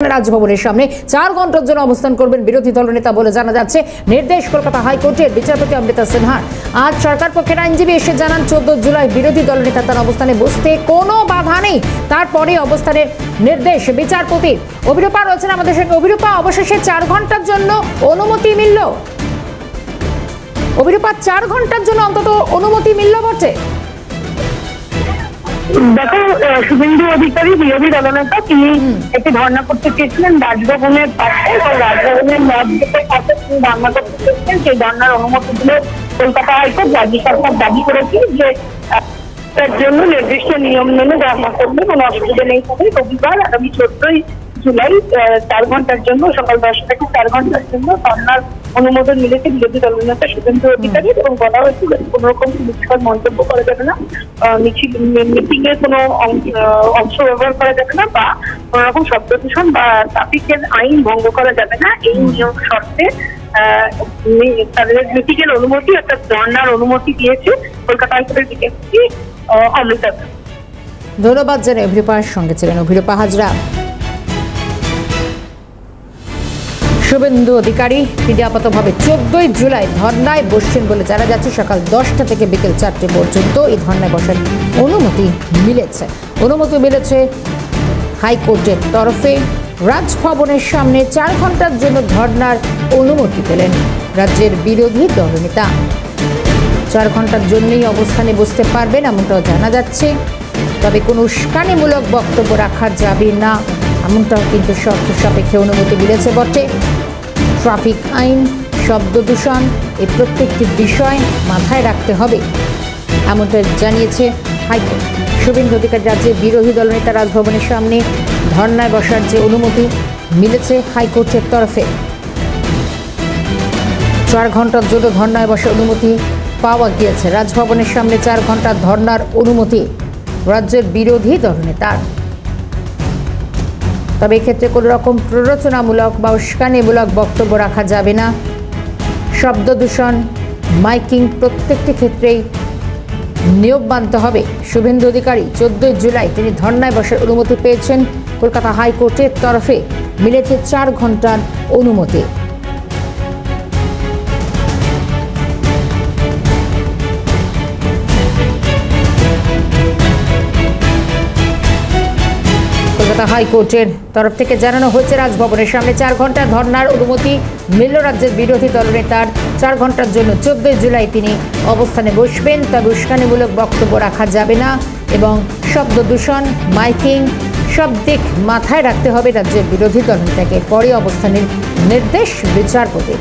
রাজভবনের সামনে 4 ঘন্টার জন্য অবস্থান করবেন বিরোধী দলনেতা বলে জানা যাচ্ছে। নির্দেশ কলকাতা হাইকোর্টের বিচারপতি অমৃতা সিনহার। আজ সরকার পক্ষের আইনজীবী এসে জানান 14 জুলাই বিরোধী দলনেতা তার অবস্থানে বসতে কোনো বাধা নেই। তারপরে অবস্থানের নির্দেশ বিচারপতি। অভিরূপা রয়েছেন আমাদের সঙ্গে। অভিরূপা, অবশেষে 4 ঘন্টার জন্য অনুমতি মিলল। অভিরূপা, 4 ঘন্টার জন্য অন্তত অনুমতি মিলল বটে। দেখো, শুভেন্দু অধিকারী বিরোধী দলনেতা তিনি একটি ধর্ণা করতে চেয়েছিলেন রাজভবনের পাশে, এবং রাজভবনের মধ্যে পাশে তিনি ধর্ণা করতে চেয়েছিলেন। সেই ধর্ণার অনুমতি দিল কলকাতা হাইকোর্ট। রাজ্য সরকার দাবি করেছে যে তার জন্য নির্দিষ্ট নিয়ম মেনে ধর্ণা করবে, কোনো অসুবিধা নেই। তবে রবিবার আগামী 14 জুলাই 4 ঘন্টার জন্য, সকাল 10টা থেকে 4 ঘন্টার জন্য ধর্ণার অনুমোদন মিলেছে বিরোধী দলনেতা শুভেন্দু অধিকারী। এবং বলা হয়েছে কোন রকম পুলিশকার মন্তব্য করা যাবে না, মিটিং এর কোনো অংশ ব্যবহার করা যাবে না, বা কোন রকম শব্দ দূষণ বা ট্রাফিকের আইন ভঙ্গ করা যাবে না। এই নিয়ম শর্তে তাদের মিটিং এর অনুমতি অর্থাৎ ধর্ণার অনুমতি দিয়েছে কলকাতা হাইকোর্টের বিচারপতি অমৃতা। ধন্যবাদ জানাই। অভিরূপার সঙ্গে ছিলেন অভিরূপা হাজরা। শুভেন্দু অধিকারী তিনি আপাতভাবে 14 জুলাই ধর্নায় বসছেন বলে জানা যাচ্ছে। সকাল 10টা থেকে বিকেল 4টে পর্যন্ত এই ধর্নায় বসার অনুমতি মিলেছে হাইকোর্টের তরফে। রাজভবনের সামনে 4 ঘন্টার জন্য ধর্নার অনুমতি পেলেন রাজ্যের বিরোধী দলনেতা। 4 ঘন্টার জন্যই অবস্থানে বসতে পারবেন এমনটাও জানা যাচ্ছে। তবে কোনো উস্কানিমূলক বক্তব্য রাখা যাবে না এমনটাও কিন্তু শর্ত সাপেক্ষে অনুমতি মিলেছে বটে। ট্রাফিক আইন, শব্দ দূষণ এই প্রত্যেকটি বিষয় মাথায় রাখতে হবে এমনটা জানিয়েছে হাইকোর্ট। শুভেন্দু অধিকারী রাজ্যের বিরোধী দলনেতা রাজভবনের সামনে ধর্নায় বসার যে অনুমতি মিলেছে হাইকোর্টের তরফে। 4 ঘন্টার জন্য ধর্নায় বসার অনুমতি পাওয়া গিয়েছে। রাজভবনের সামনে 4 ঘন্টা ধর্নার অনুমতি রাজ্যের বিরোধী দলনেতার। তবে এক্ষেত্রে কোনো রকম প্ররোচনামূলক বা উস্কানিমূলক বক্তব্য রাখা যাবে না। শব্দ দূষণ, মাইকিং প্রত্যেকটি ক্ষেত্রেই নিয়ম মানতে হবে। শুভেন্দু অধিকারী 14 জুলাই তিনি ধর্নায় বসার অনুমতি পেয়েছেন কলকাতা হাইকোর্টের তরফে। মিলেছে 4 ঘন্টার অনুমতি। কলকাতা হাইকোর্টের তরফ থেকে জানানো হয়েছে রাজভবনের সামনে 4 ঘন্টা ধর্নার অনুমতি মিলল রাজ্যের বিরোধী দলনেতার। 4 ঘন্টার জন্য 14 জুলাই তিনি অবস্থানে বসবেন। তবে উস্কানিমূলক বক্তব্য রাখা যাবে না এবং শব্দ দূষণ, মাইকিং সব দিক মাথায় রাখতে হবে রাজ্যের বিরোধী দলনেতাকে। পরে অবস্থানের নির্দেশ বিচারপতি।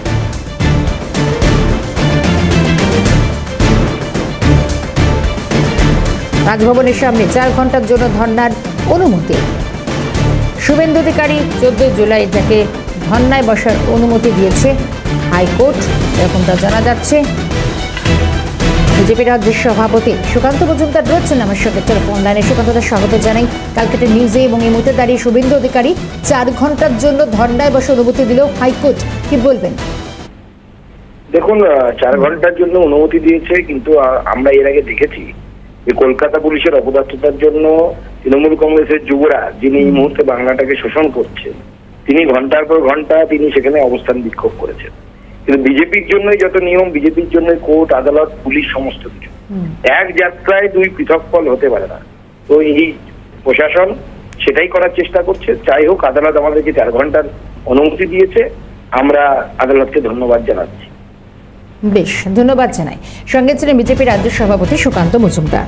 রাজভবনের সামনে 4 ঘন্টার জন্য ধর্নার অনুমতি। শুভেন্দু অধিকারী 14 জুলাই যাকে ধর্নায় বসার অনুমতি দিয়েছে হাইকোর্ট এরকমটা জানা যাচ্ছে। বিজেপি রাজ্যের সভাপতি সুকান্ত মজুমদার রয়েছেন আমার সঙ্গে টেলিফোন লাইনে। সুকান্তদের স্বাগত জানাই ক্যালকাটা নিউজে। এবং এই মুহূর্তে দাঁড়িয়ে শুভেন্দু অধিকারী 4 ঘন্টার জন্য ধর্নায় বসার অনুমতি দিল হাইকোর্ট, কি বলবেন? দেখুন, 4 ঘন্টার জন্য অনুমতি দিয়েছে, কিন্তু আমরা এর আগে দেখেছি যে কলকাতা পুলিশের অপদার্থতার জন্য তৃণমূল কংগ্রেসের যুবরাজ, যিনি এই মুহূর্তে বাংলাটাকে শোষণ করছেন, তিনি ঘন্টার পর ঘন্টা তিনি সেখানে অবস্থান বিক্ষোভ করেছেন। কিন্তু বিজেপির জন্যই যত নিয়ম, বিজেপির জন্য কোর্ট, আদালত, পুলিশ সমস্ত কিছু। এক যাত্রায় 2 পৃথক ফল হতে পারে না। তো এই প্রশাসন সেটাই করার চেষ্টা করছে। যাই হোক, আদালত আমাদেরকে 4 ঘন্টার অনুমতি দিয়েছে, আমরা আদালতকে ধন্যবাদ জানাচ্ছি। বেশ, ধন্যবাদ জানাই। সঙ্গে ছিলেন বিজেপি রাজ্য সভাপতি সুকান্ত মজুমদার।